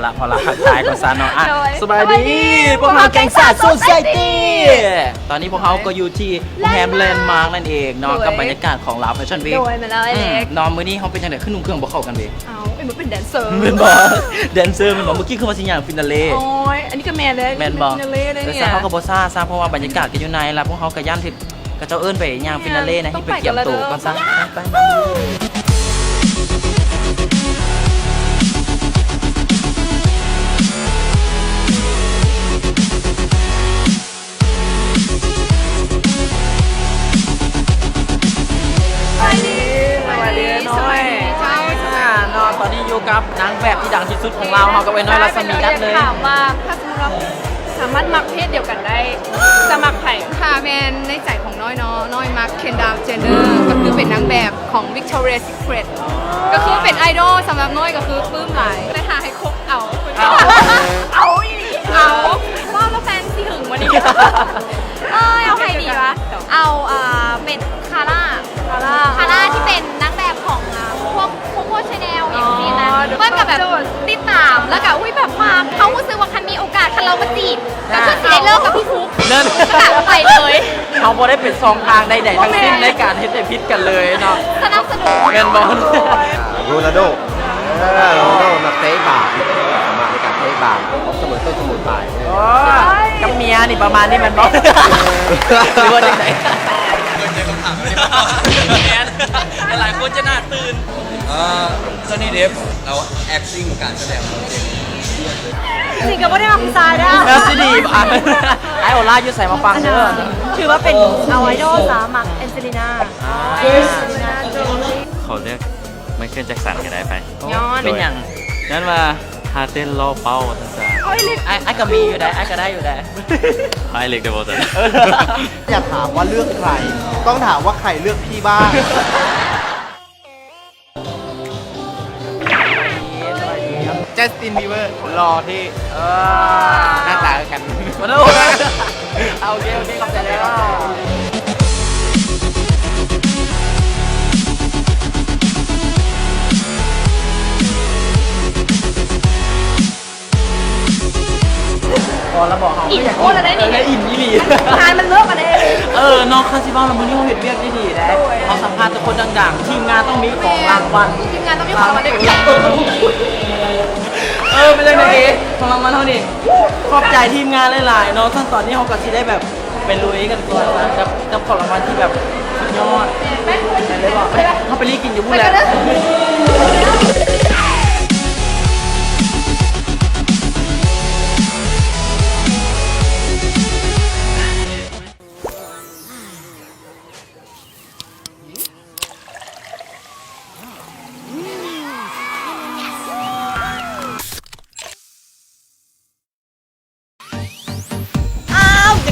ละทักทายก่อนซะเนาะอ่ะสบายดีพวกเราแก๊งซ่าโซไซตี้ตอนนี้พวกเขาก็อยู่ที่โรงแรมแลนด์มาร์กนั่นเองเนาะกับบรรยากาศของลาวแฟชั่นวีค โดยมาแล้วไอ้เล็ก น้องมื้อนี้เขาเป็นจังได๋ขึ้นนุ่งเครื่องบ่เข้ากันเว้ย เอาไอ้มันเป็นแดนเซอร์ เป็นบ่แดนเซอร์เป็นบ่เมื่อกี้คือว่าสิย่างฟินาเล่ โอ้ยอันนี้ก็แมนเลย แม่นบ่ ฟินาเล่เลย แต่ เนี่ ซาย เขาก็บ่ซ่าเพราะว่าบรรยากาศก็อยู่ในแล้วพวกเขาก็ย่านที่ก็เจ้าเอิ้นไปย่างฟินาเล่นะให้ไปเกี่ยมตัวก่อนซะไปตอนนี้อยู่กับนางแบบที่ดังที่สุดของเราเขาก็ไว้น้อยรัศมีนัดเลย ถามว่าถ้าสมมติเราสามารถมักเพศเดียวกันได้จะมักใครค่ะแมนในใจของน้อยเนาะน้อยมักเคนดาวเจนเนอร์ก็คือเป็นนางแบบของ Victoria's Secret ก็คือเป็นไอดอลสำหรับน้อยก็คือปลื้มหลายเลยหาให้คบเอาว่าแล้วแฟนที่หึงวันนี้เอาใครดีวะเอาเป็นคาร่าที่เป็นนางแบบของพวกชาแนลอย่างนี้นะเมื่อกับแบบติดตามแล้วก็อุ้ยแบบมาเขารู้สึกว่าคันมีโอกาสคันเรามาจีบก็คือสิได้เลิกกับพี่ฟุ๊ก เลิก ก็ไปเลย เขาบ่ได้เป็นซองทางใดๆทั้งสิ้นในการเฮ็ดให้พิษกันเลยเนาะ สนับสนุน เงินบอล โรนัลโดนักเตะบาปมาในการเตะบาปเสมอต้นเสมอปลาย กับเมียนี่ประมาณนี้มันบอลหรือว่าจังไหนหลายคนจะน่าตื่น ซอนนี่เดฟเรา acting การแสดงเราเอง จริงก็ไม่ได้มาคุณซายได้ แมวซีดีป่ะไอโอล่าอยู่ใส่มาฟังเด้อ ถือว่าเป็นเอาไอดอลสามักแอนเจลิน่าโจลี่ เขาเรียกไมเคิลแจ็คสันก็ได้ไป ย้อน เป็นอย่าง นั่นว่าฮาเต้นล่อเป้าทั้งสาม ไอก็มีอยู่ได้ไอก็ได้อยู่ได้ ไฮเล็กเดบอลตัน อยากถามว่าเลือกใคร ต้องถามว่าใครเลือกพี่บ้าง จัสตินบีเวอร์รอที่หน้าตากันมาดูโอเคขอบใจแล้วพอแล้วบอกเขา อิ่มโคตรได้ดิ อิ่มยี่หลี งานมันเลิกกันเอง น้องคาซิบ้าเรามันนี่เขาเห็นเวียกได้ดีนะเขาสัมภาษณ์ทุกคนดังๆทีมงานต้องมีของรางวัล ทีมงานต้องมีของรางวัลด้วย ไม่ใช่นะเอ๊ะของรางวัลเท่านี้ขอบใจทีมงานหลายๆเนาะขั้นตอนนี้เขาก็สิได้แบบเป็นลุยกันก่อนนะกับของรางวัลที่แบบสุดยอดเลยบอกเขาไปรีกินอยู่พูดแล้ว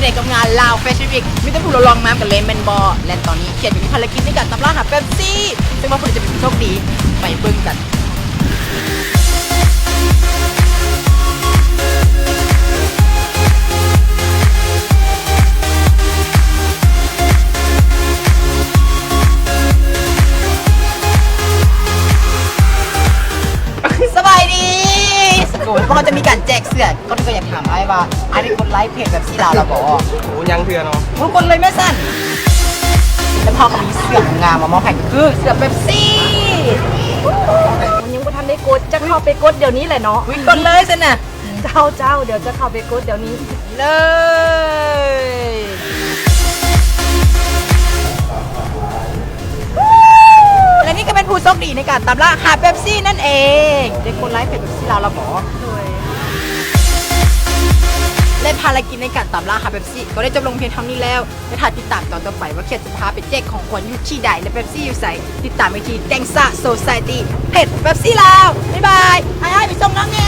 เด็กกับงานลาวแฟชั่นวีคมีแต่ผู้ลองน้ำกับเลนแมนบอลและตอนนี้เขียนอยู่ในภารกิจในการตามล่าหาเป๊ปซี่ซึ่งว่าคนจะเป็นผู้โชคดีไปเบิ่งกันสบายดีโอ้ยพวกเขาจะมีการแจกเสื้อก็อยากถามไอ้ว่าไอ้ได้กดไลค์เพจแบบซี่ลาวเราบอก โอ้ยังเถื่อนเนาะ ทุกคนเลยแม่สั้นแล้วพอก็มีเสื้องามมามอบให้ก็คือเสื้อเป๊ปซี่ มันยังไม่ทันได้กดจะเข้าไปกดเดี๋ยวนี้แหละเนาะ วิ่งกดเลยสินะ เจ้าเดี๋ยวจะเข้าไปกดเดี๋ยวนี้ เลยและนี่ก็เป็นผู้โชคดีในการตามล่าหาเป๊ปซี่นั่นเองได้กดไลค์เพจเป๊ปซี่เราบอก และภารกิจในการตามล่าหาเป๊ปซี่ก็ได้จบลงเพียงเท่านี้แล้วและถ้าติดตามตอนต่อไปว่าเขียนจะพาไปแจกของขวัญอยู่ที่ใดและเป๊ปซี่อยู่ใส่ติดตามไปที่แกงซ่าโซไซตี้เพจเป๊ปซี่ลาวบ๊ายบายไอ้ไปส่งน้องไง